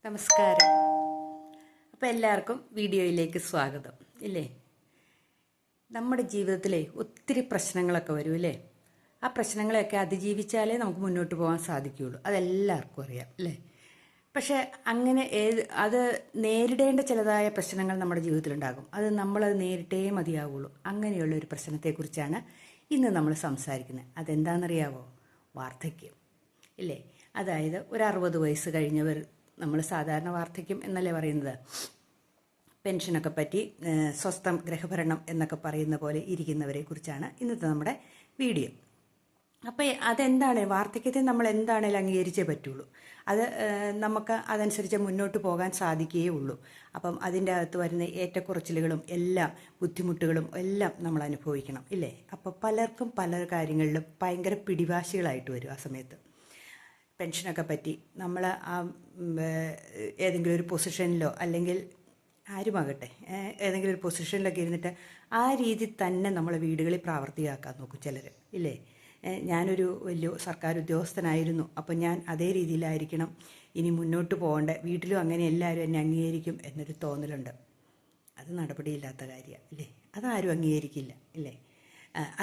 നമസ്കാരം. അപ്പോൾ എല്ലാവർക്കും വീഡിയോയിലേക്ക് സ്വാഗതം. ഇല്ലേ, നമ്മുടെ ജീവിതത്തിലെ ഒത്തിരി പ്രശ്നങ്ങളൊക്കെ വരും അല്ലേ. ആ പ്രശ്നങ്ങളെയൊക്കെ അതിജീവിച്ചാലേ നമുക്ക് മുന്നോട്ട് പോകാൻ സാധിക്കുകയുള്ളൂ. അതെല്ലാവർക്കും അറിയാം അല്ലേ. പക്ഷേ അങ്ങനെ അത് നേരിടേണ്ട ചിലതായ പ്രശ്നങ്ങൾ നമ്മുടെ ജീവിതത്തിലുണ്ടാകും. നമ്മളത് നേരിട്ടേ മതിയാവുള്ളൂ. അങ്ങനെയുള്ള ഒരു പ്രശ്നത്തെക്കുറിച്ചാണ് ഇന്ന് നമ്മൾ സംസാരിക്കുന്നത്. അതെന്താണെന്നറിയാവോ? വാർദ്ധക്യം ഇല്ലേ. അതായത് ഒരു 60 വയസ്സ് കഴിഞ്ഞവർ, നമ്മൾ സാധാരണ വാർദ്ധക്യം എന്നല്ലേ പറയുന്നത്, പെൻഷനൊക്കെ പറ്റി സ്വസ്ഥം ഗൃഹഭരണം എന്നൊക്കെ പറയുന്ന പോലെ ഇരിക്കുന്നവരെ കുറിച്ചാണ് ഇന്നത്തെ നമ്മുടെ വീഡിയോ. അപ്പോൾ അതെന്താണ്, വാർദ്ധക്യത്തെ നമ്മൾ എന്താണേലും അംഗീകരിച്ചേ പറ്റുള്ളൂ. അത് നമുക്ക് അതനുസരിച്ച് മുന്നോട്ട് പോകാൻ സാധിക്കുകയേ ഉള്ളൂ. അപ്പം അതിൻ്റെ അകത്ത് വരുന്ന ഏറ്റക്കുറച്ചിലുകളും എല്ലാം ബുദ്ധിമുട്ടുകളും എല്ലാം നമ്മൾ അനുഭവിക്കണം ഇല്ലേ. അപ്പോൾ പലർക്കും പല കാര്യങ്ങളിലും ഭയങ്കര പിടിവാശികളായിട്ട് വരും ആ സമയത്ത്. പെൻഷനൊക്കെ പറ്റി നമ്മൾ ഏതെങ്കിലും ഒരു പൊസിഷനിലോ അല്ലെങ്കിൽ ആരുമാകട്ടെ ഏതെങ്കിലും ഒരു പൊസിഷനിലൊക്കെ ഇരുന്നിട്ട് ആ രീതി തന്നെ നമ്മളെ വീടുകളിൽ പ്രാവർത്തികമാക്കാൻ നോക്കും ചിലർ ഇല്ലേ. ഞാനൊരു വലിയ സർക്കാർ ഉദ്യോഗസ്ഥനായിരുന്നു, അപ്പം ഞാൻ അതേ രീതിയിലായിരിക്കണം ഇനി മുന്നോട്ട് പോകേണ്ട, വീട്ടിലും അങ്ങനെ എല്ലാവരും എന്നെ അംഗീകരിക്കും എന്നൊരു തോന്നലുണ്ട്. അത് നടപടിയില്ലാത്ത കാര്യമാണ് ഇല്ലേ. അതാരും അംഗീകരിക്കില്ല ഇല്ലേ.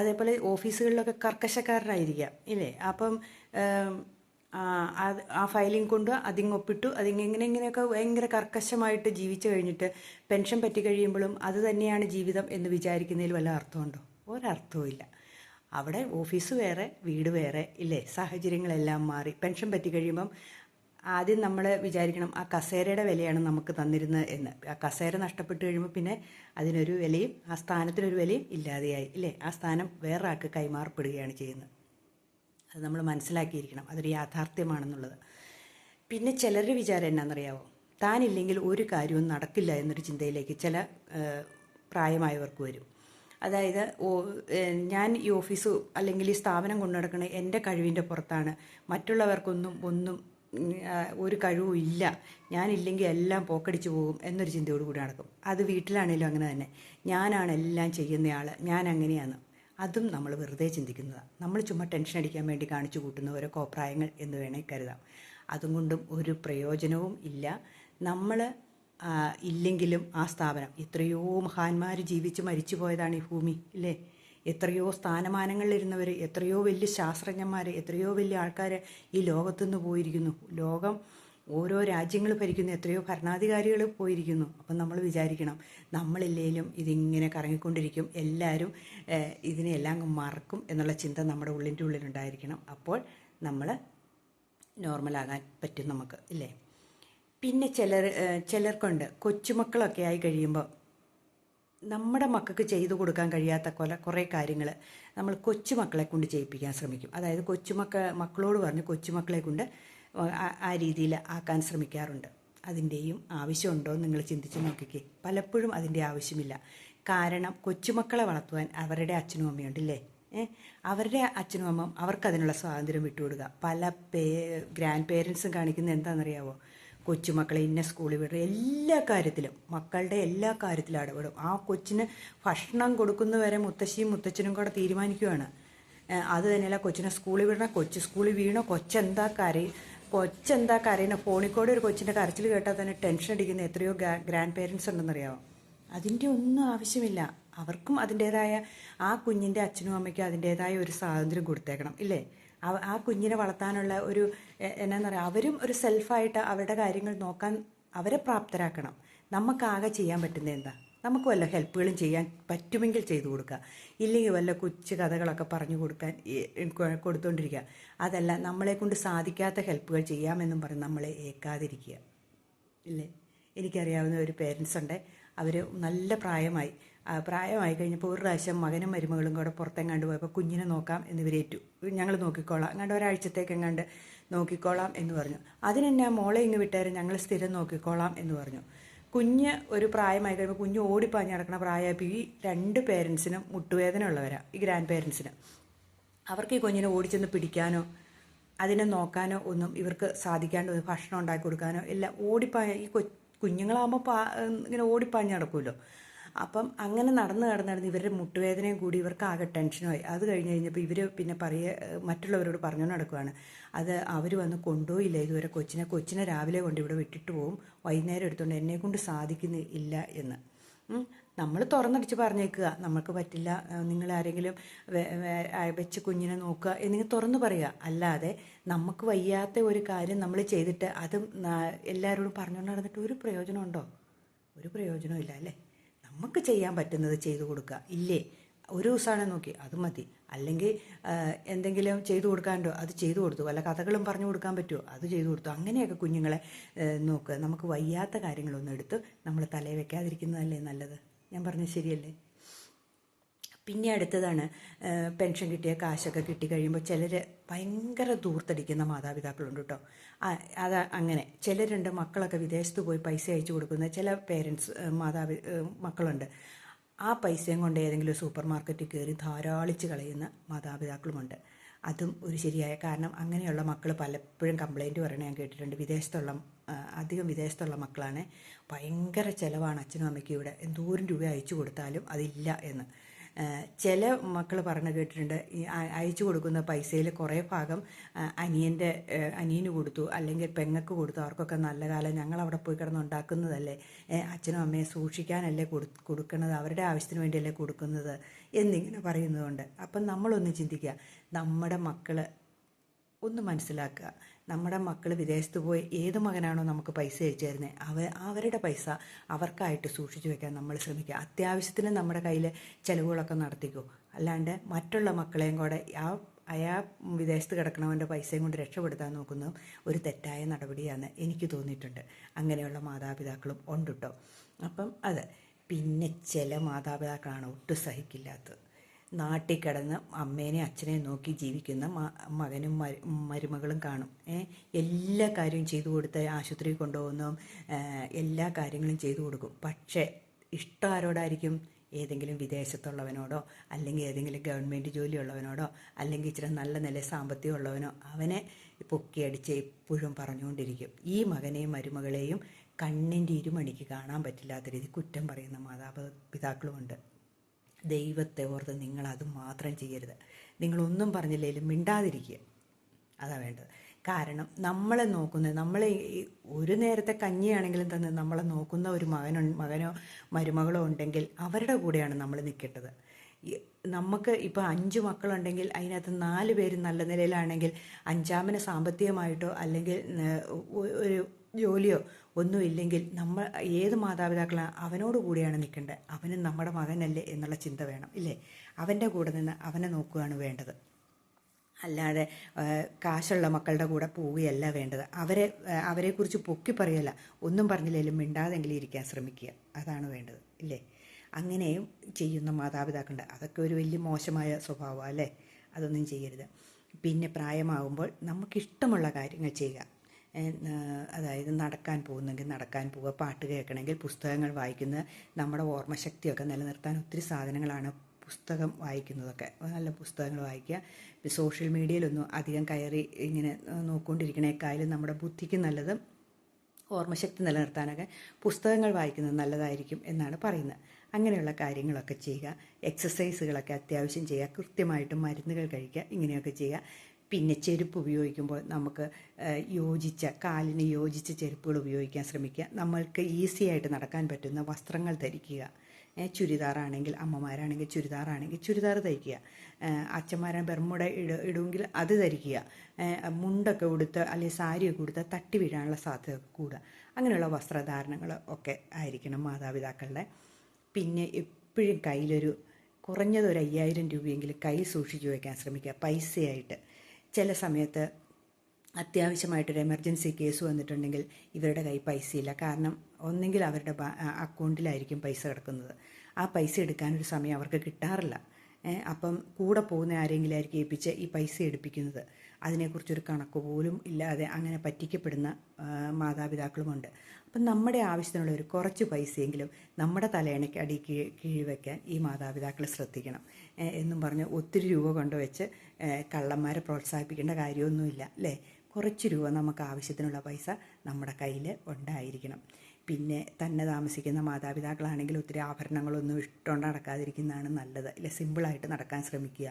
അതേപോലെ ഓഫീസുകളിലൊക്കെ കർക്കശക്കാരനായിരിക്കാം ഇല്ലേ. അപ്പം ആ ഫയലിംഗ് കൊണ്ട് അതിങ്ങൊപ്പിട്ടു, ഇങ്ങനെയൊക്കെ ഭയങ്കര കർക്കശമായിട്ട് ജീവിച്ചു കഴിഞ്ഞിട്ട് പെൻഷൻ പറ്റി കഴിയുമ്പോഴും അത് തന്നെയാണ് ജീവിതം എന്ന് വിചാരിക്കുന്നതിൽ വല്ല അർത്ഥമുണ്ടോ? ഒരർത്ഥവും ഇല്ല. അവിടെ ഓഫീസ് വേറെ, വീട് വേറെ ഇല്ലേ. സാഹചര്യങ്ങളെല്ലാം മാറി. പെൻഷൻ പറ്റി കഴിയുമ്പം ആദ്യം നമ്മൾ വിചാരിക്കണം ആ കസേരയുടെ വിലയാണ് നമുക്ക് തന്നിരുന്നത് എന്ന്. ആ കസേര നഷ്ടപ്പെട്ട് കഴിയുമ്പോൾ പിന്നെ അതിനൊരു വിലയും ആ സ്ഥാനത്തിനൊരു വിലയും ഇല്ലാതെയായി ഇല്ലേ. ആ സ്ഥാനം വേറെ ആൾക്ക് കൈമാറപ്പെടുകയാണ് ചെയ്യുന്നത്. അത് നമ്മൾ മനസ്സിലാക്കിയിരിക്കണം, അതൊരു യാഥാർത്ഥ്യമാണെന്നുള്ളത്. പിന്നെ ചിലരുടെ വിചാരം എന്നാണെന്നറിയാവോ? താനില്ലെങ്കിൽ ഒരു കാര്യവും നടക്കില്ല എന്നൊരു ചിന്തയിലേക്ക് ചില പ്രായമായവർക്ക് വരും. അതായത് ഞാൻ ഈ ഓഫീസ് അല്ലെങ്കിൽ ഈ സ്ഥാപനം കൊണ്ടു നടക്കണേ എൻ്റെ കഴിവിൻ്റെ പുറത്താണ്, മറ്റുള്ളവർക്കൊന്നും ഒരു കഴിവും ഇല്ല, ഞാനില്ലെങ്കിൽ എല്ലാം പോക്കടിച്ച് പോകും എന്നൊരു ചിന്തയോട് കൂടി നടക്കും. അത് വീട്ടിലാണെങ്കിലും അങ്ങനെ തന്നെ, ഞാനാണ് എല്ലാം ചെയ്യുന്നയാൾ, ഞാൻ അങ്ങനെയാണ്. അതും നമ്മൾ വെറുതെ ചിന്തിക്കുന്നതാണ്. നമ്മൾ ചുമ്മാ ടെൻഷൻ അടിക്കാൻ വേണ്ടി കാണിച്ചു കൂട്ടുന്ന ഓരോ കോപ്രായങ്ങൾ എന്ന് വേണമെങ്കിൽ കരുതാം. അതും കൊണ്ടും ഒരു പ്രയോജനവും ഇല്ല. നമ്മൾ ഇല്ലെങ്കിലും ആ സ്ഥാപനം, എത്രയോ മഹാന്മാർ ജീവിച്ച് മരിച്ചു പോയതാണ് ഈ ഭൂമി ഇല്ലേ. എത്രയോ സ്ഥാനമാനങ്ങളിലിരുന്നവർ, എത്രയോ വലിയ ശാസ്ത്രജ്ഞന്മാർ, എത്രയോ വലിയ ആൾക്കാർ ഈ ലോകത്തുനിന്ന് പോയിരിക്കുന്നു. ലോകം ഓരോ രാജ്യങ്ങൾ ഭരിക്കുന്ന എത്രയോ ഭരണാധികാരികൾ പോയിരിക്കുന്നു. അപ്പം നമ്മൾ വിചാരിക്കണം നമ്മളില്ലേലും ഇതിങ്ങനെ കറങ്ങിക്കൊണ്ടിരിക്കും, എല്ലാവരും ഇതിനെല്ലാം മറക്കും എന്നുള്ള ചിന്ത നമ്മുടെ ഉള്ളിൻ്റെ ഉള്ളിലുണ്ടായിരിക്കണം. അപ്പോൾ നമ്മൾ നോർമലാകാൻ പറ്റും നമുക്ക് ഇല്ലേ. പിന്നെ ചിലർക്കുണ്ട്, കൊച്ചുമക്കളൊക്കെ ആയി കഴിയുമ്പോൾ നമ്മുടെ മക്കൾക്ക് ചെയ്തു കൊടുക്കാൻ കഴിയാത്ത കുറേ കാര്യങ്ങൾ നമ്മൾ കൊച്ചുമക്കളെ കൊണ്ട് ചെയ്യിപ്പിക്കാൻ ശ്രമിക്കും. അതായത് മക്കളോട് പറഞ്ഞ് കൊച്ചുമക്കളെ കൊണ്ട് ആ രീതിയിൽ ആക്കാൻ ശ്രമിക്കാറുണ്ട്. അതിൻ്റെയും ആവശ്യമുണ്ടോ എന്ന് നിങ്ങൾ ചിന്തിച്ച് നോക്കിക്കേ. പലപ്പോഴും അതിൻ്റെ ആവശ്യമില്ല. കാരണം കൊച്ചുമക്കളെ വളർത്തുവാൻ അവരുടെ അച്ഛനും അമ്മയുണ്ടല്ലേ. അവരുടെ അച്ഛനും അമ്മ അവർക്കതിനുള്ള സ്വാതന്ത്ര്യം വിട്ടുകൊടുക്കുക. പല ഗ്രാൻഡ് പേരൻസും കാണിക്കുന്നത് എന്താണെന്നറിയാവോ? കൊച്ചുമക്കളെ ഇന്ന സ്കൂളിൽ വിടുക, എല്ലാ കാര്യത്തിലും മക്കളുടെ എല്ലാ കാര്യത്തിലും ഇടപെടും. ആ കൊച്ചിന് ഭക്ഷണം കൊടുക്കുന്നവരെ മുത്തശ്ശിയും മുത്തച്ഛനും കൂടെ തീരുമാനിക്കുകയാണ്. അത് തന്നെയല്ല, കൊച്ചിനെ സ്കൂളിൽ വിടണം, കൊച്ചു സ്കൂളിൽ വീണോ, കൊച്ചെന്താ കരയണ, ഫോണിക്കൂടെ ഒരു കൊച്ചിൻ്റെ കരച്ചിൽ കേട്ടാൽ തന്നെ ടെൻഷൻ അടിക്കുന്ന എത്രയോ ഗ്രാൻഡ് പേരൻസ് ഉണ്ടെന്നറിയാമോ? അതിൻ്റെ ഒന്നും ആവശ്യമില്ല. അവർക്കും അതിൻ്റേതായ, ആ കുഞ്ഞിൻ്റെ അച്ഛനും അമ്മയ്ക്കും അതിൻ്റേതായ ഒരു സ്വാതന്ത്ര്യം കൊടുത്തേക്കണം ഇല്ലേ. ആ കുഞ്ഞിനെ വളർത്താനുള്ള ഒരു എന്നാന്ന് പറയുക, അവരും ഒരു സെൽഫായിട്ട് അവരുടെ കാര്യങ്ങൾ നോക്കാൻ അവരെ പ്രാപ്തരാക്കണം. നമുക്കാകെ ചെയ്യാൻ പറ്റുന്നത് എന്താ? നമുക്ക് വല്ല ഹെൽപ്പുകളും ചെയ്യാൻ പറ്റുമെങ്കിൽ ചെയ്തു കൊടുക്കുക. ഇല്ലെങ്കിൽ വല്ല കൊച്ചു കഥകളൊക്കെ പറഞ്ഞു കൊടുത്തുകൊണ്ടിരിക്കുക. അതല്ല, നമ്മളെ കൊണ്ട് സാധിക്കാത്ത ഹെൽപ്പുകൾ ചെയ്യാമെന്നും പറഞ്ഞ് നമ്മളെ ഏൽക്കാതിരിക്കുക ഇല്ലേ. എനിക്കറിയാവുന്ന ഒരു പേരൻസ് ഉണ്ട്. അവർ നല്ല പ്രായമായി കഴിഞ്ഞപ്പോൾ ഒരു പ്രാവശ്യം മകനും മരുമകളും കൂടെ പുറത്തെങ്ങാണ്ട് പോയപ്പോൾ കുഞ്ഞിനെ നോക്കാം എന്നിവരേറ്റു. ഞങ്ങൾ നോക്കിക്കോളാം, എങ്ങാണ്ട് ഒരാഴ്ചത്തേക്കെങ്ങാണ്ട് നോക്കിക്കോളാം എന്ന് പറഞ്ഞു. അതിനെന്നെ മോളെ ഇങ്ങ് വിട്ടേരെ, ഞങ്ങൾ സ്ഥിരം നോക്കിക്കോളാം എന്ന് പറഞ്ഞു. കുഞ്ഞ് ഒരു പ്രായമായി കഴിയുമ്പോൾ കുഞ്ഞ് ഓടിപ്പാഞ്ഞ് നടക്കുന്ന പ്രായമായപ്പോൾ ഈ 2 പേരൻസിനും മുട്ടുവേദന ഉള്ളവരാണ്, ഈ ഗ്രാൻഡ് പേരൻസിന്. അവർക്ക് ഈ കുഞ്ഞിനെ ഓടിച്ചെന്ന് പിടിക്കാനോ അതിനെ നോക്കാനോ ഒന്നും ഇവർക്ക് സാധിക്കാണ്ട്, ഭക്ഷണം ഉണ്ടാക്കി കൊടുക്കാനോ എല്ലാം കുഞ്ഞുങ്ങളാകുമ്പോൾ ഇങ്ങനെ ഓടിപ്പാഞ്ഞ് നടക്കുമല്ലോ. അപ്പം അങ്ങനെ നടന്ന് ഇവരുടെ മുട്ടുവേദനയും കൂടി ഇവർക്ക് ആകെ ടെൻഷനുമായി. അത് കഴിഞ്ഞപ്പോൾ ഇവർ പിന്നെ മറ്റുള്ളവരോട് പറഞ്ഞു നടക്കുവാണ്, അത് അവർ വന്ന് കൊണ്ടുപോയില്ല ഇതുവരെ കൊച്ചിനെ രാവിലെ കൊണ്ട് ഇവിടെ വിട്ടിട്ട് പോവും, വൈകുന്നേരം എടുത്തുകൊണ്ട് എന്നെക്കൊണ്ട് സാധിക്കുന്നില്ല എന്ന്. നമ്മൾ തുറന്നടിച്ച് പറഞ്ഞേക്കുക, നമുക്ക് പറ്റില്ല, നിങ്ങൾ ആരെങ്കിലും വെച്ച് കുഞ്ഞിനെ നോക്കുക എന്നിങ്ങനെ തുറന്നു പറയുക. അല്ലാതെ നമുക്ക് വയ്യാത്ത ഒരു കാര്യം നമ്മൾ ചെയ്തിട്ട് അത് എല്ലാവരോടും പറഞ്ഞുകൊണ്ട് നടന്നിട്ട് ഒരു പ്രയോജനമുണ്ടോ? ഒരു പ്രയോജനവും ഇല്ല അല്ലേ? നമുക്ക് ചെയ്യാൻ പറ്റുന്നത് ചെയ്തു കൊടുക്കുക. ഇല്ലേ, ഒരു ദിവസമാണെ നോക്കി അത് മതി. അല്ലെങ്കിൽ എന്തെങ്കിലും ചെയ്തു കൊടുക്കാനുണ്ടോ അത് ചെയ്തു കൊടുത്തു. വല്ല കഥകളും പറഞ്ഞു കൊടുക്കാൻ പറ്റുമോ അത് ചെയ്തു കൊടുത്തു. അങ്ങനെയൊക്കെ കുഞ്ഞുങ്ങളെ നോക്കുക. നമുക്ക് വയ്യാത്ത കാര്യങ്ങളൊന്നും എടുത്ത് നമ്മൾ തലയിൽ വെക്കാതിരിക്കുന്നതല്ലേ നല്ലത്. ഞാൻ പറഞ്ഞത് ശരിയല്ലേ? പിന്നെ അടുത്തതാണ്, പെൻഷൻ കിട്ടിയ കാശൊക്കെ കിട്ടിക്കഴിയുമ്പോൾ ചിലർ ഭയങ്കര ദൂർത്തടിക്കുന്ന മാതാപിതാക്കളുണ്ട് കേട്ടോ. അങ്ങനെ ചിലരുണ്ട്, മക്കളൊക്കെ വിദേശത്ത് പോയി പൈസ അയച്ചു കൊടുക്കുന്ന ചില പേരൻസ് മക്കളുണ്ട്. ആ പൈസയും കൊണ്ട് ഏതെങ്കിലും സൂപ്പർ മാർക്കറ്റിൽ കയറി ധാരാളിച്ച് കളയുന്ന മാതാപിതാക്കളുമുണ്ട്. അതും ഒരു ശരിയായ കാരണം. അങ്ങനെയുള്ള മക്കൾ പലപ്പോഴും കംപ്ലൈൻറ്റ് പറയണത് ഞാൻ കേട്ടിട്ടുണ്ട്. അധികം വിദേശത്തുള്ള മക്കളാണ്. ഭയങ്കര ചിലവാണ് അച്ഛനും അമ്മയ്ക്കും ഇവിടെ, എന്തോരം രൂപ അയച്ചു കൊടുത്താലും അതില്ല എന്ന്. ചില മക്കൾ പറഞ്ഞു കേട്ടിട്ടുണ്ട്, ഈ അയച്ചു കൊടുക്കുന്ന പൈസയിൽ കുറേ ഭാഗം അനിയന് കൊടുത്തു, അല്ലെങ്കിൽ പെങ്ങൾക്ക് കൊടുത്തു. അവർക്കൊക്കെ നല്ല കാലം, ഞങ്ങളവിടെ പോയി കിടന്നുണ്ടാക്കുന്നതല്ലേ, അച്ഛനും അമ്മയെ സൂക്ഷിക്കാനല്ലേ കൊടുക്കുന്നത്, അവരുടെ ആവശ്യത്തിന് വേണ്ടിയല്ലേ കൊടുക്കുന്നത് എന്നിങ്ങനെ പറയുന്നതുകൊണ്ട്. അപ്പം നമ്മളൊന്ന് ചിന്തിക്കുക, നമ്മുടെ മക്കൾ ഒന്ന് മനസ്സിലാക്കുക. നമ്മുടെ മക്കൾ വിദേശത്ത് പോയി ഏത് മകനാണോ നമുക്ക് പൈസ അയച്ചു തരുന്നത്, അവരുടെ പൈസ അവർക്കായിട്ട് സൂക്ഷിച്ചു വെക്കാൻ നമ്മൾ ശ്രമിക്കുക. അത്യാവശ്യത്തിന് നമ്മുടെ കയ്യിൽ ചിലവുകളൊക്കെ നടത്തിക്കോ. അല്ലാണ്ട് മറ്റുള്ള മക്കളെയും കൂടെ അയാൾ വിദേശത്ത് കിടക്കണവൻ്റെ പൈസയും കൊണ്ട് രക്ഷപ്പെടുത്താൻ നോക്കുന്നതും ഒരു തെറ്റായ നടപടിയാണ് എനിക്ക് തോന്നിയിട്ടുണ്ട്. അങ്ങനെയുള്ള മാതാപിതാക്കളും ഉണ്ട് കേട്ടോ. അപ്പം പിന്നെ ചില മാതാപിതാക്കളാണ് ഒട്ടും സഹിക്കില്ലാത്തത്. നാട്ടിൽ കിടന്ന് അമ്മേനെ അച്ഛനെ നോക്കി ജീവിക്കുന്ന മകനും മരുമകളും കാണും. എല്ലാ കാര്യവും ചെയ്തു കൊടുത്ത് ആശുപത്രിയിൽ കൊണ്ടുപോകുന്നതും എല്ലാ കാര്യങ്ങളും ചെയ്തു കൊടുക്കും. പക്ഷേ ഇഷ്ടം ആരോടായിരിക്കും? ഏതെങ്കിലും വിദേശത്തുള്ളവനോടോ, അല്ലെങ്കിൽ ഏതെങ്കിലും ഗവൺമെൻറ് ജോലിയുള്ളവനോടോ, അല്ലെങ്കിൽ ഇച്ചിരി നല്ല നില സാമ്പത്തികം ഉള്ളവനോ അവനെ പൊക്കിയടിച്ച് എപ്പോഴും പറഞ്ഞുകൊണ്ടിരിക്കും. ഈ മകനെയും മരുമകളെയും കണ്ണിൻ്റെ ഇരുമണിക്ക് കാണാൻ പറ്റില്ലാത്ത രീതി കുറ്റം പറയുന്ന മാതാപിതാക്കളുമുണ്ട്. ദൈവത്തെ ഓർത്ത് നിങ്ങളത് മാത്രം ചെയ്യരുത്. നിങ്ങളൊന്നും പറഞ്ഞില്ലെങ്കിലും മിണ്ടാതിരിക്കുക, അതാണ് വേണ്ടത്. കാരണം നമ്മളെ നമ്മളെ ഒരു നേരത്തെ കഞ്ഞിയാണെങ്കിലും തന്നെ നമ്മളെ നോക്കുന്ന ഒരു മകനോ മരുമകളോ ഉണ്ടെങ്കിൽ അവരുടെ കൂടെയാണ് നമ്മൾ നിൽക്കേണ്ടത്. നമുക്ക് ഇപ്പോൾ 5 മക്കളുണ്ടെങ്കിൽ അതിനകത്ത് 4 പേര് നല്ല നിലയിലാണെങ്കിൽ അഞ്ചാമന് സാമ്പത്തികമായിട്ടോ അല്ലെങ്കിൽ ഒരു ജോലിയോ ഒന്നുമില്ലെങ്കിൽ നമ്മൾ ഏത് മാതാപിതാക്കളാണ് അവനോട് കൂടിയാണ് നിൽക്കേണ്ടത്. അവനും നമ്മുടെ മകനല്ലേ എന്നുള്ള ചിന്ത വേണം, ഇല്ലേ? അവൻ്റെ കൂടെ നിന്ന് അവനെ നോക്കുകയാണ് വേണ്ടത്. അല്ലാതെ കാശുള്ള മക്കളുടെ കൂടെ പോവുകയല്ല വേണ്ടത്. അവരെക്കുറിച്ച് പൊക്കി പറയല്ല, ഒന്നും പറഞ്ഞില്ലെങ്കിലും മിണ്ടാതെങ്കിലും ഇരിക്കാൻ ശ്രമിക്കുക, അതാണ് വേണ്ടത്, ഇല്ലേ? അങ്ങനെയും ചെയ്യുന്ന മാതാപിതാക്കളുണ്ട്. അതൊക്കെ ഒരു വലിയ മോശമായ സ്വഭാവമാണ്, അല്ലേ? അതൊന്നും ചെയ്യരുത്. പിന്നെ പ്രായമാകുമ്പോൾ നമുക്കിഷ്ടമുള്ള കാര്യങ്ങൾ ചെയ്യുക. അതായത് നടക്കാൻ പോകുന്നെങ്കിൽ നടക്കാൻ പോവുക, പാട്ട് കേൾക്കണമെങ്കിൽ പുസ്തകങ്ങൾ വായിക്കുന്നത്. നമ്മുടെ ഓർമ്മശക്തിയൊക്കെ നിലനിർത്താൻ ഒത്തിരി സാധനങ്ങളാണ് പുസ്തകം വായിക്കുന്നതൊക്കെ. നല്ല പുസ്തകങ്ങൾ വായിക്കുക. സോഷ്യൽ മീഡിയയിലൊന്നും അധികം കയറി ഇങ്ങനെ നോക്കിക്കൊണ്ടിരിക്കണേക്കാളും നമ്മുടെ ബുദ്ധിക്ക് നല്ലത് ഓർമ്മശക്തി നിലനിർത്താനൊക്കെ പുസ്തകങ്ങൾ വായിക്കുന്നത് നല്ലതായിരിക്കും എന്നാണ് പറയുന്നത്. അങ്ങനെയുള്ള കാര്യങ്ങളൊക്കെ ചെയ്യുക. എക്സസൈസുകളൊക്കെ അത്യാവശ്യം ചെയ്യുക. കൃത്യമായിട്ട് മരുന്നുകൾ കഴിക്കുക. ഇങ്ങനെയൊക്കെ ചെയ്യുക. പിന്നെ ചെരുപ്പ് ഉപയോഗിക്കുമ്പോൾ നമുക്ക് കാലിന് യോജിച്ച ചെരുപ്പുകൾ ഉപയോഗിക്കാൻ ശ്രമിക്കുക. നമ്മൾക്ക് ഈസി ആയിട്ട് നടക്കാൻ പറ്റുന്ന വസ്ത്രങ്ങൾ ധരിക്കുക. ചുരിദാറാണെങ്കിൽ, അമ്മമാരാണെങ്കിൽ ചുരിദാർ ധരിക്കുക. അച്ഛന്മാരാണ് ബെർമുട ഇടുമെങ്കിൽ അത് ധരിക്കുക. മുണ്ടൊക്കെ ഉടുത്ത് അല്ലെങ്കിൽ സാരിയൊക്കെ ഉടുത്ത് തട്ടി വീഴാനുള്ള സാധ്യത കൂടുക. അങ്ങനെയുള്ള വസ്ത്രധാരണങ്ങൾ ഒക്കെ ആയിരിക്കണം മാതാപിതാക്കളുടെ. പിന്നെ എപ്പോഴും കയ്യിലൊരു കുറഞ്ഞത് ഒരു 5000 രൂപയെങ്കിലും കയ്യിൽ സൂക്ഷിച്ചു വയ്ക്കാൻ ശ്രമിക്കുക, പൈസയായിട്ട്. ചില സമയത്ത് അത്യാവശ്യമായിട്ടൊരു എമർജൻസി കേസ് വന്നിട്ടുണ്ടെങ്കിൽ ഇവരുടെ കയ്യിൽ പൈസയില്ല. കാരണം ഒന്നെങ്കിൽ അവരുടെ അക്കൗണ്ടിലായിരിക്കും പൈസ കിടക്കുന്നത്. ആ പൈസ എടുക്കാനൊരു സമയം അവർക്ക് കിട്ടാറില്ല. അപ്പം കൂടെ പോകുന്ന ആരെങ്കിലും ആയിരിക്കും ഏൽപ്പിച്ച് ഈ പൈസ എടുപ്പിക്കുന്നത്. അതിനെക്കുറിച്ചൊരു കണക്ക് പോലും ഇല്ലാതെ അങ്ങനെ പറ്റിക്കപ്പെടുന്ന മാതാപിതാക്കളുമുണ്ട്. അപ്പം നമ്മുടെ ആവശ്യത്തിനുള്ള ഒരു കുറച്ച് പൈസയെങ്കിലും നമ്മുടെ തലയണയ്ക്ക് അടി കീഴ് വയ്ക്കാൻ ഈ മാതാപിതാക്കൾ ശ്രദ്ധിക്കണം. എന്നും പറഞ്ഞ് ഒത്തിരി രൂപ കൊണ്ടുവച്ച് കള്ളന്മാരെ പ്രോത്സാഹിപ്പിക്കേണ്ട കാര്യമൊന്നുമില്ല, അല്ലേ? കുറച്ച് രൂപ നമുക്ക് ആവശ്യത്തിനുള്ള പൈസ നമ്മുടെ കയ്യിൽ ഉണ്ടായിരിക്കണം. പിന്നെ തന്നെ താമസിക്കുന്ന മാതാപിതാക്കളാണെങ്കിൽ ഒത്തിരി ആഭരണങ്ങളൊന്നും ഇട്ടുകൊണ്ട് നടക്കാതിരിക്കുന്നതാണ് നല്ലത്. ഇല്ല, സിമ്പിളായിട്ട് നടക്കാൻ ശ്രമിക്കുക.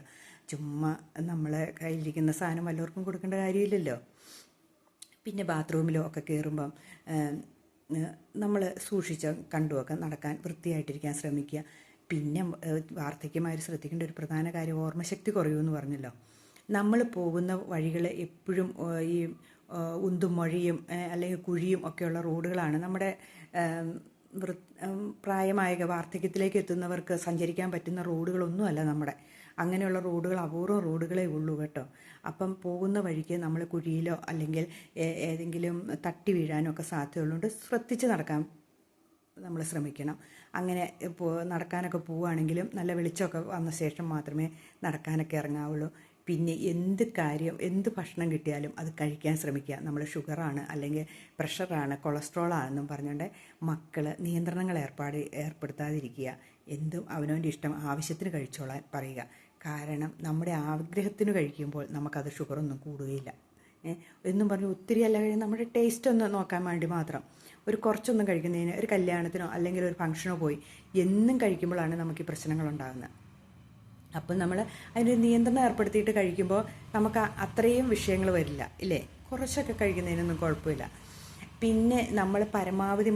ചുമ്മാ നമ്മളെ കയ്യിലിരിക്കുന്ന സാധനം വല്ലവർക്കും കൊടുക്കേണ്ട കാര്യമില്ലല്ലോ. പിന്നെ ബാത്റൂമിലോ ഒക്കെ കയറുമ്പം നമ്മൾ സൂക്ഷിച്ച് കണ്ടുമൊക്കെ നടക്കാൻ, വൃത്തിയായിട്ടിരിക്കാൻ ശ്രമിക്കുക. പിന്നെ വാർദ്ധക്യമായി ശ്രദ്ധിക്കേണ്ട ഒരു പ്രധാന കാര്യം, ഓർമ്മശക്തി കുറയുമെന്ന് പറഞ്ഞല്ലോ. നമ്മൾ പോകുന്ന വഴികൾ എപ്പോഴും ഈ ഉന്തും മൊഴിയും അല്ലെങ്കിൽ കുഴിയും ഒക്കെയുള്ള റോഡുകളാണ്. നമ്മുടെ പ്രായമായ വാർദ്ധക്യത്തിലേക്ക് എത്തുന്നവർക്ക് സഞ്ചരിക്കാൻ പറ്റുന്ന റോഡുകളൊന്നുമല്ല നമ്മുടെ. അങ്ങനെയുള്ള റോഡുകൾ അപൂർവം റോഡുകളേ ഉള്ളൂ കേട്ടോ. അപ്പം പോകുന്ന വഴിക്ക് നമ്മൾ കുഴിയിലോ അല്ലെങ്കിൽ ഏതെങ്കിലും തട്ടി വീഴാനോ ഒക്കെ സാധ്യതയുള്ളതുകൊണ്ട് ശ്രദ്ധിച്ച് നടക്കാൻ നമ്മൾ ശ്രമിക്കണം. അങ്ങനെ നടക്കാനൊക്കെ പോവുകയാണെങ്കിലും നല്ല വെളിച്ചമൊക്കെ വന്ന ശേഷം മാത്രമേ നടക്കാനൊക്കെ ഇറങ്ങാവുള്ളൂ. പിന്നെ എന്ത് ഭക്ഷണം കിട്ടിയാലും അത് കഴിക്കാൻ ശ്രമിക്കുക. നമ്മൾ ഷുഗറാണ് അല്ലെങ്കിൽ പ്രഷറാണ് കൊളസ്ട്രോളാണെന്നും പറഞ്ഞുകൊണ്ട് മക്കൾ നിയന്ത്രണങ്ങൾ ഏർപ്പെടുത്താതിരിക്കുക. എന്തും അവനവൻ്റെ ഇഷ്ടം ആവശ്യത്തിന് കഴിച്ചോളാൻ പറയുക. കാരണം നമ്മുടെ ആഗ്രഹത്തിന് കഴിക്കുമ്പോൾ നമുക്കത് ഷുഗറൊന്നും കൂടുകയില്ല. എന്നും പറഞ്ഞ് ഒത്തിരി അല്ല, നമ്മുടെ ടേസ്റ്റ് ഒന്ന് നോക്കാൻ വേണ്ടി മാത്രം കുറച്ചൊന്നും കഴിക്കുന്നതിന്, ഒരു കല്യാണത്തിനോ അല്ലെങ്കിൽ ഒരു ഫംഗ്ഷനോ പോയി എന്നും കഴിക്കുമ്പോഴാണ് നമുക്ക് ഈ പ്രശ്നങ്ങളുണ്ടാകുന്നത്. അപ്പം നമ്മൾ അതിനൊരു നിയന്ത്രണം ഏർപ്പെടുത്തിയിട്ട് കഴിക്കുമ്പോൾ നമുക്ക് അത്രയും വിഷയങ്ങൾ വരില്ല, ഇല്ലേ? കുറച്ചൊക്കെ കഴിക്കുന്നതിനൊന്നും കുഴപ്പമില്ല. പിന്നെ നമ്മൾ പരമാവധി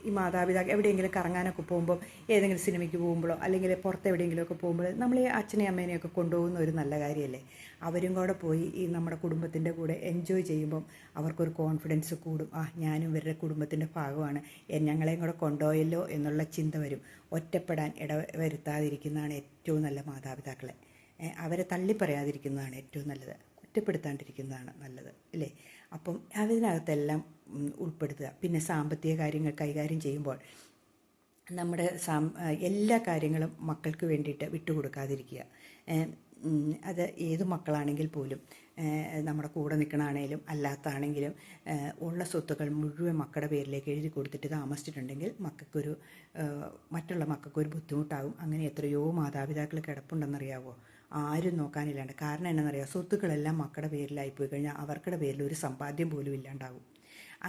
ഈ മാതാപിതാക്കൾ എവിടെയെങ്കിലും കറങ്ങാനൊക്കെ പോകുമ്പോൾ, ഏതെങ്കിലും സിനിമയ്ക്ക് പോകുമ്പോഴോ അല്ലെങ്കിൽ പുറത്ത് എവിടെയെങ്കിലുമൊക്കെ പോകുമ്പോൾ നമ്മൾ ഈ അച്ഛനെയും അമ്മേനെയൊക്കെ കൊണ്ടുപോകുന്ന ഒരു നല്ല കാര്യമല്ലേ. അവരും കൂടെ പോയി ഈ നമ്മുടെ കുടുംബത്തിൻ്റെ കൂടെ എൻജോയ് ചെയ്യുമ്പം അവർക്കൊരു കോൺഫിഡൻസ് കൂടും. ഞാനും ഇവരുടെ കുടുംബത്തിൻ്റെ ഭാഗമാണ്, ഞങ്ങളെയും കൂടെ കൊണ്ടുപോയല്ലോ എന്നുള്ള ചിന്ത വരും. ഒറ്റപ്പെടാൻ ഇടവരുത്താതിരിക്കുന്നതാണ് ഏറ്റവും നല്ല മാതാപിതാക്കളെ. അവരെ തള്ളിപ്പറയാതിരിക്കുന്നതാണ് ഏറ്റവും നല്ലത്. കുറ്റപ്പെടുത്താണ്ടിരിക്കുന്നതാണ് നല്ലത്, അല്ലേ? അപ്പം അതിനകത്തെല്ലാം ഉൾപ്പെടുത്തുക. പിന്നെ സാമ്പത്തിക കാര്യങ്ങൾ കൈകാര്യം ചെയ്യുമ്പോൾ നമ്മുടെ എല്ലാ കാര്യങ്ങളും മക്കൾക്ക് വേണ്ടിയിട്ട് വിട്ടുകൊടുക്കാതിരിക്കുക. അത് ഏത് മക്കളാണെങ്കിൽ പോലും, നമ്മുടെ കൂടെ നിൽക്കണാണേലും അല്ലാത്താണെങ്കിലും, ഉള്ള സ്വത്തുക്കൾ മുഴുവൻ മക്കളുടെ പേരിലേക്ക് എഴുതി കൊടുത്തിട്ട് താമസിച്ചിട്ടുണ്ടെങ്കിൽ മറ്റുള്ള മക്കൾക്കൊരു ബുദ്ധിമുട്ടാകും. അങ്ങനെ എത്രയോ മാതാപിതാക്കൾ കിടപ്പുണ്ടെന്നറിയാവോ, ആരും നോക്കാനില്ലാണ്ട്. കാരണം എന്നാണെന്നറിയാമോ, സ്വത്തുക്കളെല്ലാം മക്കളുടെ പേരിലായിപ്പോയി കഴിഞ്ഞാൽ അവർക്കുടെ പേരിൽ ഒരു സമ്പാദ്യം പോലും ഇല്ലാണ്ടാവും.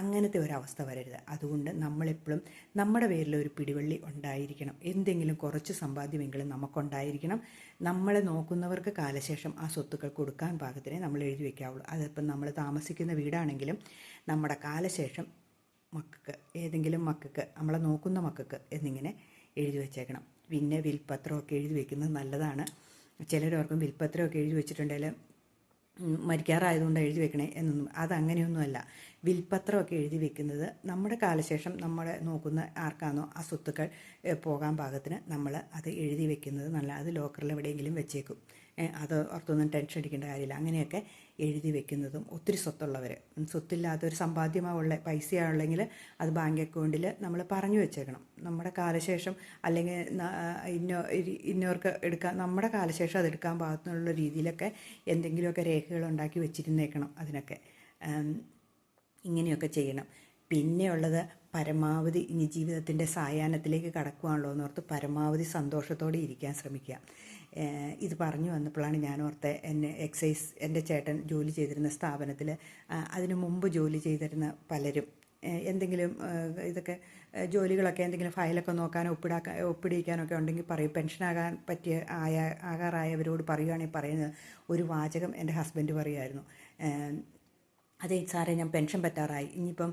അങ്ങനത്തെ ഒരവസ്ഥ വരരുത്. അതുകൊണ്ട് നമ്മളെപ്പോഴും നമ്മുടെ പേരിൽ ഒരു പിടിവള്ളി ഉണ്ടായിരിക്കണം. എന്തെങ്കിലും കുറച്ച് സമ്പാദ്യമെങ്കിലും നമുക്കുണ്ടായിരിക്കണം. നമ്മളെ നോക്കുന്നവർക്ക് കാലശേഷം ആ സ്വത്തുക്കൾ കൊടുക്കാൻ പാകത്തിനെ നമ്മൾ എഴുതി വയ്ക്കാവുള്ളൂ. അതിപ്പം നമ്മൾ താമസിക്കുന്ന വീടാണെങ്കിലും നമ്മുടെ കാലശേഷം ഏതെങ്കിലും മക്കൾക്ക്, നമ്മളെ നോക്കുന്ന മക്കൾക്ക് എന്നിങ്ങനെ എഴുതി വച്ചേക്കണം. പിന്നെ വിൽപ്പത്രമൊക്കെ എഴുതി വയ്ക്കുന്നത് നല്ലതാണ്. ചിലരോർക്കും വിൽപ്പത്രമൊക്കെ എഴുതി വെച്ചിട്ടുണ്ടെങ്കിൽ മരിക്കാറായതുകൊണ്ട് എഴുതി വെക്കണേ എന്നൊന്നും, അതങ്ങനെയൊന്നുമല്ല. വിൽപ്പത്രമൊക്കെ എഴുതി വെക്കുന്നത് നമ്മുടെ കാലശേഷം നമ്മളെ നോക്കുന്ന ആർക്കാണോ ആ സ്വത്തുക്കൾ പോകാൻ പാകത്തിന് നമ്മൾ അത് എഴുതി വെക്കുന്നത് നല്ല. അത് ലോക്കറിൽ എവിടെയെങ്കിലും വെച്ചേക്കും. അത് ഓർത്തൊന്നും ടെൻഷൻ അടിക്കേണ്ട കാര്യമില്ല. അങ്ങനെയൊക്കെ എഴുതി വെക്കുന്നതും, ഒത്തിരി സ്വത്തില്ലാത്തൊരു സമ്പാദ്യമുള്ള പൈസയാണെങ്കിൽ അത് ബാങ്ക് അക്കൗണ്ടിൽ നമ്മൾ പറഞ്ഞു വെച്ചേക്കണം. നമ്മുടെ കാലശേഷം അല്ലെങ്കിൽ ഇന്നവർക്ക് എടുക്കാൻ, നമ്മുടെ കാലശേഷം അതെടുക്കാൻ പാകത്തിനുള്ള രീതിയിലൊക്കെ എന്തെങ്കിലുമൊക്കെ രേഖകൾ ഉണ്ടാക്കി വെച്ചിരുന്നേക്കണം. അതിനൊക്കെ ഇങ്ങനെയൊക്കെ ചെയ്യണം. പിന്നെയുള്ളത്, പരമാവധി ഇനി ജീവിതത്തിൻ്റെ സായാഹ്നത്തിലേക്ക് കടക്കുകയാണല്ലോ എന്നോർത്ത് പരമാവധി സന്തോഷത്തോടെ ഇരിക്കാൻ ശ്രമിക്കുക. ഇത് പറഞ്ഞു വന്നപ്പോഴാണ് ഞാൻ ഓർത്തെ, എൻ്റെ ചേട്ടൻ ജോലി ചെയ്തിരുന്ന സ്ഥാപനത്തിൽ അതിനു മുമ്പ് ജോലി ചെയ്തിരുന്ന പലരും എന്തെങ്കിലും ഇതൊക്കെ ജോലികളൊക്കെ, എന്തെങ്കിലും ഫയലൊക്കെ നോക്കാനോ ഒപ്പിടിക്കാനൊക്കെ ഉണ്ടെങ്കിൽ പറയും. പെൻഷനാകാൻ ആകാറായവരോട് പറയുകയാണെങ്കിൽ പറയുന്നത് ഒരു വാചകം എൻ്റെ ഹസ്ബൻഡ് പറയുമായിരുന്നു. അതെ സാറേ, ഞാൻ പെൻഷൻ പറ്റാറായി, ഇനിയിപ്പം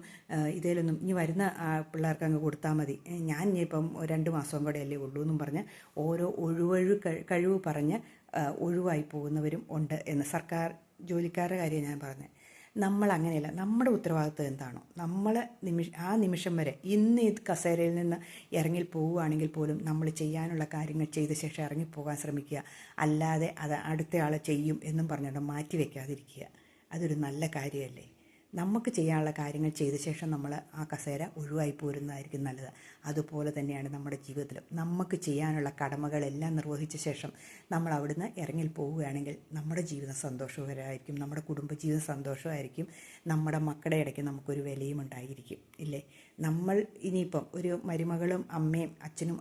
ഇനി വരുന്ന പിള്ളേർക്ക് അങ്ങ് കൊടുത്താൽ മതി, ഞാൻ ഇനിയിപ്പം 2 മാസം കൂടെ അല്ലേ ഉള്ളൂ എന്നും പറഞ്ഞ് ഓരോ കഴിവ് പറഞ്ഞ് ഒഴിവായി പോകുന്നവരും ഉണ്ട് എന്ന്. സർക്കാർ ജോലിക്കാരുടെ കാര്യം ഞാൻ പറഞ്ഞത്. നമ്മൾ അങ്ങനെയല്ല. നമ്മുടെ ഉത്തരവാദിത്വം എന്താണോ, നമ്മൾ ആ നിമിഷം വരെ ഇന്ന് ഈ കസേരയിൽ നിന്ന് ഇറങ്ങി പോവുകയാണെങ്കിൽ പോലും നമ്മൾ ചെയ്യാനുള്ള കാര്യങ്ങൾ ചെയ്ത ശേഷം ഇറങ്ങിപ്പോകാൻ ശ്രമിക്കുക. അല്ലാതെ അത് അടുത്തയാളെ ചെയ്യും എന്നും പറഞ്ഞുകൊണ്ട് മാറ്റി വയ്ക്കാതിരിക്കുക. അതൊരു നല്ല കാര്യമല്ലേ? നമുക്ക് ചെയ്യാനുള്ള കാര്യങ്ങൾ ചെയ്ത ശേഷം നമ്മൾ ആ കസേര ഒഴിവായി പോരുന്നതായിരിക്കും നല്ലത്. അതുപോലെ തന്നെയാണ് നമ്മുടെ ജീവിതത്തിലും. നമുക്ക് ചെയ്യാനുള്ള കടമകളെല്ലാം നിർവഹിച്ച ശേഷം നമ്മൾ അവിടുന്ന് ഇറങ്ങി പോവുകയാണെങ്കിൽ നമ്മുടെ ജീവിതം സന്തോഷകരമായിരിക്കും, നമ്മുടെ കുടുംബജീവിതം സന്തോഷമായിരിക്കും, നമ്മുടെ മക്കളുടെ ഇടയ്ക്ക് നമുക്കൊരു വിലയും ഉണ്ടായിരിക്കും, ഇല്ലേ? നമ്മൾ ഇനിയിപ്പം ഒരു മരുമകളും അമ്മയും അച്ഛനും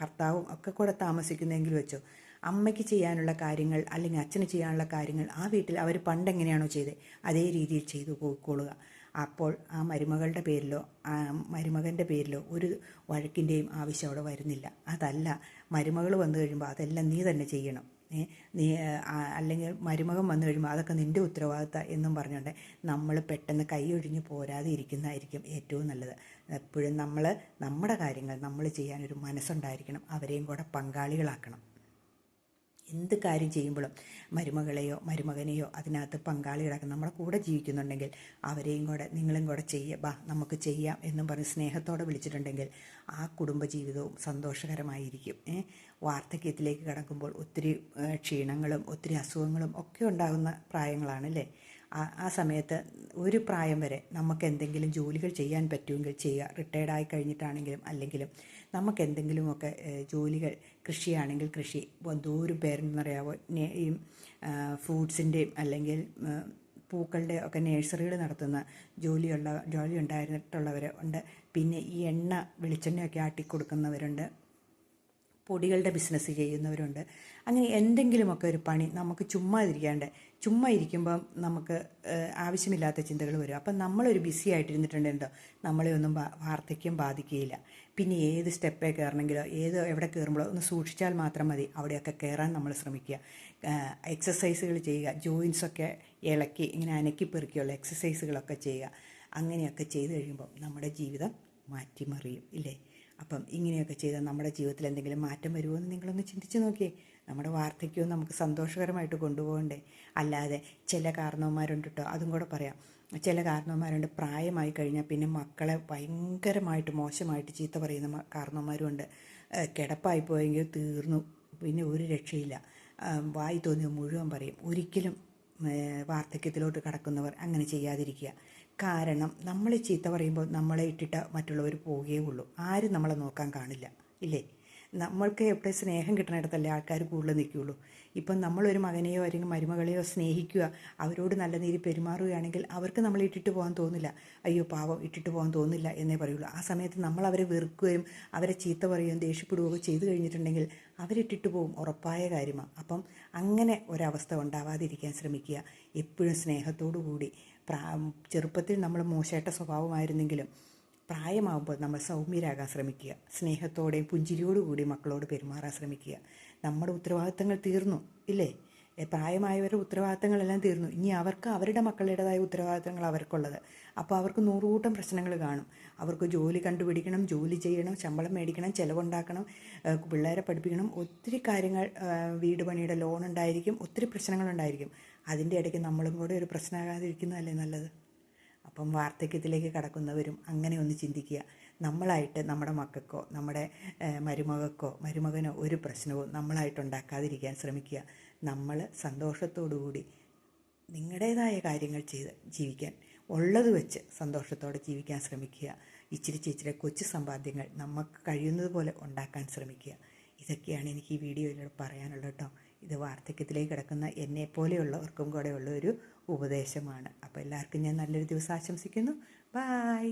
ഭർത്താവും ഒക്കെ കൂടെ താമസിക്കുന്നെങ്കിൽ വെച്ചോ, അമ്മയ്ക്ക് ചെയ്യാനുള്ള കാര്യങ്ങൾ അല്ലെങ്കിൽ അച്ഛന് ചെയ്യാനുള്ള കാര്യങ്ങൾ ആ വീട്ടിൽ അവർ പണ്ടെങ്ങനെയാണോ ചെയ്തത് അതേ രീതിയിൽ ചെയ്തു പോയിക്കൊള്ളുക. അപ്പോൾ ആ മരുമകളുടെ പേരിലോ മരുമകൻ്റെ പേരിലോ ഒരു വഴക്കിൻ്റെയും ആവശ്യം അവിടെ വരുന്നില്ല. അതല്ല, മരുമകൾ വന്നു കഴിയുമ്പോൾ അതെല്ലാം നീ തന്നെ ചെയ്യണം, നീ അല്ലെങ്കിൽ മരുമകൻ വന്നു കഴിയുമ്പോൾ അതൊക്കെ നിൻ്റെ ഉത്തരവാദിത്തം എന്നും പറഞ്ഞുകൊണ്ട് നമ്മൾ പെട്ടെന്ന് കൈ ഒഴിഞ്ഞ് പോരാതെ ഇരിക്കുന്നതായിരിക്കും ഏറ്റവും നല്ലത്. എപ്പോഴും നമ്മുടെ കാര്യങ്ങൾ നമ്മൾ ചെയ്യാനൊരു മനസ്സുണ്ടായിരിക്കണം, അവരെയും കൂടെ പങ്കാളികളാക്കണം. എന്ത് കാര്യം ചെയ്യുമ്പോഴും മരുമകളെയോ മരുമകനെയോ അതിനകത്ത് പങ്കാളികളാക്കണം. നമ്മുടെ കൂടെ ജീവിക്കുന്നുണ്ടെങ്കിൽ അവരെയും കൂടെ നിങ്ങളും കൂടെ ബാ നമുക്ക് ചെയ്യാം എന്നും പറഞ്ഞ് സ്നേഹത്തോടെ വിളിച്ചിട്ടുണ്ടെങ്കിൽ ആ കുടുംബജീവിതവും സന്തോഷകരമായിരിക്കും. വാർദ്ധക്യത്തിലേക്ക് കടക്കുമ്പോൾ ഒത്തിരി ക്ഷീണങ്ങളും ഒത്തിരി അസുഖങ്ങളും ഒക്കെ ഉണ്ടാകുന്ന പ്രായങ്ങളാണല്ലേ. ആ സമയത്ത് ഒരു പ്രായം വരെ നമുക്ക് എന്തെങ്കിലും ജോലികൾ ചെയ്യാൻ പറ്റുമെങ്കിൽ ചെയ്യുക. റിട്ടയർഡായി കഴിഞ്ഞിട്ടാണെങ്കിലും അല്ലെങ്കിലും നമുക്ക് എന്തെങ്കിലുമൊക്കെ ജോലികൾ, കൃഷിയാണെങ്കിൽ കൃഷി, എന്തോരം പേരെന്നറിയാവോ ഈ ഫ്രൂട്ട്സിൻ്റെയും അല്ലെങ്കിൽ പൂക്കളുടെ ഒക്കെ നേഴ്സറികൾ നടത്തുന്ന ജോലി ഉണ്ടായിരുന്നിട്ടുള്ളവർ ഉണ്ട്. പിന്നെ ഈ എണ്ണ വെളിച്ചെണ്ണയൊക്കെ ആട്ടിക്കൊടുക്കുന്നവരുണ്ട്, പൊടികളുടെ ബിസിനസ് ചെയ്യുന്നവരുണ്ട്. അങ്ങനെ എന്തെങ്കിലുമൊക്കെ ഒരു പണി നമുക്ക് ചുമ്മാ ഇരിക്കുമ്പം നമുക്ക് ആവശ്യമില്ലാത്ത ചിന്തകൾ വരും. അപ്പം നമ്മളൊരു ബിസി ആയിട്ടിരുന്നിട്ടുണ്ടോ നമ്മളെ ഒന്നും വാർദ്ധക്യം ബാധിക്കുകയില്ല. പിന്നെ ഏത് സ്റ്റെപ്പേ കയറണമെങ്കിലോ എവിടെ കയറുമ്പോഴോ ഒന്ന് സൂക്ഷിച്ചാൽ മാത്രം മതി. അവിടെയൊക്കെ കയറാൻ നമ്മൾ ശ്രമിക്കുക. എക്സസൈസുകൾ ചെയ്യുക, ജോയിൻസൊക്കെ ഇളക്കി ഇങ്ങനെ അനക്കി പെറുക്കിയുള്ള എക്സസൈസുകളൊക്കെ ചെയ്യുക. അങ്ങനെയൊക്കെ ചെയ്ത് കഴിയുമ്പോൾ നമ്മുടെ ജീവിതം മാറ്റിമറിയും ഇല്ലേ. അപ്പം ഇങ്ങനെയൊക്കെ ചെയ്താൽ നമ്മുടെ ജീവിതത്തിൽ എന്തെങ്കിലും മാറ്റം വരുമോ എന്ന് നിങ്ങളൊന്ന് ചിന്തിച്ച് നോക്കിയേ. നമ്മുടെ വാർദ്ധക്യവും നമുക്ക് സന്തോഷകരമായിട്ട് കൊണ്ടുപോകണ്ടേ. അല്ലാതെ ചില കാരണവന്മാരുണ്ട് കേട്ടോ, അതും കൂടെ പറയാം. ചില കാരണവന്മാരുണ്ട്, പ്രായമായി കഴിഞ്ഞാൽ പിന്നെ മക്കളെ ഭയങ്കരമായിട്ട് മോശമായിട്ട് ചീത്ത പറയുന്ന കാരണവന്മാരുമുണ്ട്. കിടപ്പായി പോയെങ്കിൽ തീർന്നു, പിന്നെ ഒരു രക്ഷയില്ല, വായി തോന്നിയ മുഴുവൻ പറയും. ഒരിക്കലും വാർദ്ധക്യത്തിലോട്ട് കടക്കുന്നവർ അങ്ങനെ ചെയ്യാതിരിക്കുക. കാരണം നമ്മൾ ചീത്ത പറയുമ്പോൾ നമ്മളെ ഇട്ടിട്ട് മറ്റുള്ളവർ പോവുകയുള്ളൂ, ആരും നമ്മളെ നോക്കാൻ കാണില്ല ഇല്ലേ. നമ്മൾക്ക് എപ്പോഴും സ്നേഹം കിട്ടുന്നിടത്തല്ലേ ആൾക്കാർ കൂടുതൽ നിൽക്കുകയുള്ളൂ. ഇപ്പം നമ്മളൊരു മകനെയോ അല്ലെങ്കിൽ മരുമകളെയോ സ്നേഹിക്കുക, അവരോട് നല്ല രീതിയിൽ പെരുമാറുകയാണെങ്കിൽ അവർക്ക് നമ്മളെ ഇട്ടിട്ട് പോകാൻ തോന്നില്ല. അയ്യോ പാവം, ഇട്ടിട്ട് പോകാൻ തോന്നില്ല എന്നേ പറയുള്ളൂ. ആ സമയത്ത് നമ്മൾ അവരെ വെറുക്കുകയും അവരെ ചീത്ത പറയുകയും ദേഷ്യപ്പെടുകയൊക്കെ ചെയ്തു കഴിഞ്ഞിട്ടുണ്ടെങ്കിൽ അവരിട്ടിട്ട് പോകും, ഉറപ്പായ കാര്യമാണ്. അപ്പം അങ്ങനെ ഒരവസ്ഥ ഉണ്ടാവാതിരിക്കാൻ ശ്രമിക്കുക. എപ്പോഴും സ്നേഹത്തോടു കൂടി. ചെറുപ്പത്തിൽ നമ്മൾ മോശമായിട്ട സ്വഭാവമായിരുന്നെങ്കിലും പ്രായമാകുമ്പോൾ നമ്മൾ സൗമ്യരാകാൻ ശ്രമിക്കുക. സ്നേഹത്തോടെയും പുഞ്ചിരിയോടുകൂടി മക്കളോട് പെരുമാറാൻ ശ്രമിക്കുക. നമ്മുടെ ഉത്തരവാദിത്തങ്ങൾ തീർന്നു ഇല്ലേ. പ്രായമായവരുടെ ഉത്തരവാദിത്തങ്ങളെല്ലാം തീർന്നു. ഇനി അവർക്ക് അവരുടെ മക്കളുടേതായ ഉത്തരവാദിത്തങ്ങൾ അവർക്കുള്ളത്. അപ്പോൾ അവർക്ക് 100 കൂട്ടം പ്രശ്നങ്ങൾ കാണും. അവർക്ക് ജോലി കണ്ടുപിടിക്കണം, ജോലി ചെയ്യണം, ശമ്പളം മേടിക്കണം, ചിലവുണ്ടാക്കണം, പിള്ളേരെ പഠിപ്പിക്കണം, ഒത്തിരി കാര്യങ്ങൾ, വീട് പണിയുടെ ലോൺ ഉണ്ടായിരിക്കും, ഒത്തിരി പ്രശ്നങ്ങളുണ്ടായിരിക്കും. അതിൻ്റെ ഇടയ്ക്ക് നമ്മളും കൂടെ ഒരു പ്രശ്നമാകാതിരിക്കുന്നതല്ലേ നല്ലത്. അപ്പം വാർദ്ധക്യത്തിലേക്ക് കടക്കുന്നവരും അങ്ങനെ ഒന്ന് ചിന്തിക്കുക. നമ്മളായിട്ട് നമ്മുടെ മക്കൾക്കോ നമ്മുടെ മരുമകനോ ഒരു പ്രശ്നവും നമ്മളായിട്ടുണ്ടാക്കാതിരിക്കാൻ ശ്രമിക്കുക. നമ്മൾ സന്തോഷത്തോടുകൂടി നിങ്ങളുടേതായ കാര്യങ്ങൾ ചെയ്ത് ജീവിക്കാൻ, ഉള്ളത് വെച്ച് സന്തോഷത്തോടെ ജീവിക്കാൻ ശ്രമിക്കുക. ഇച്ചിരി കൊച്ചു സമ്പാദ്യങ്ങൾ നമുക്ക് കഴിയുന്നത് പോലെ ഉണ്ടാക്കാൻ ശ്രമിക്കുക. ഇതൊക്കെയാണ് എനിക്ക് ഈ വീഡിയോയിലൂടെ പറയാനുള്ളത് കേട്ടോ. ഇത് വാർദ്ധക്യത്തിലേക്ക് കിടക്കുന്ന എന്നെപ്പോലെയുള്ളവർക്കും കൂടെ ഉള്ള ഒരു ഉപദേശമാണ്. അപ്പോൾ എല്ലാവർക്കും ഞാൻ നല്ലൊരു ദിവസം ആശംസിക്കുന്നു. ബായ്.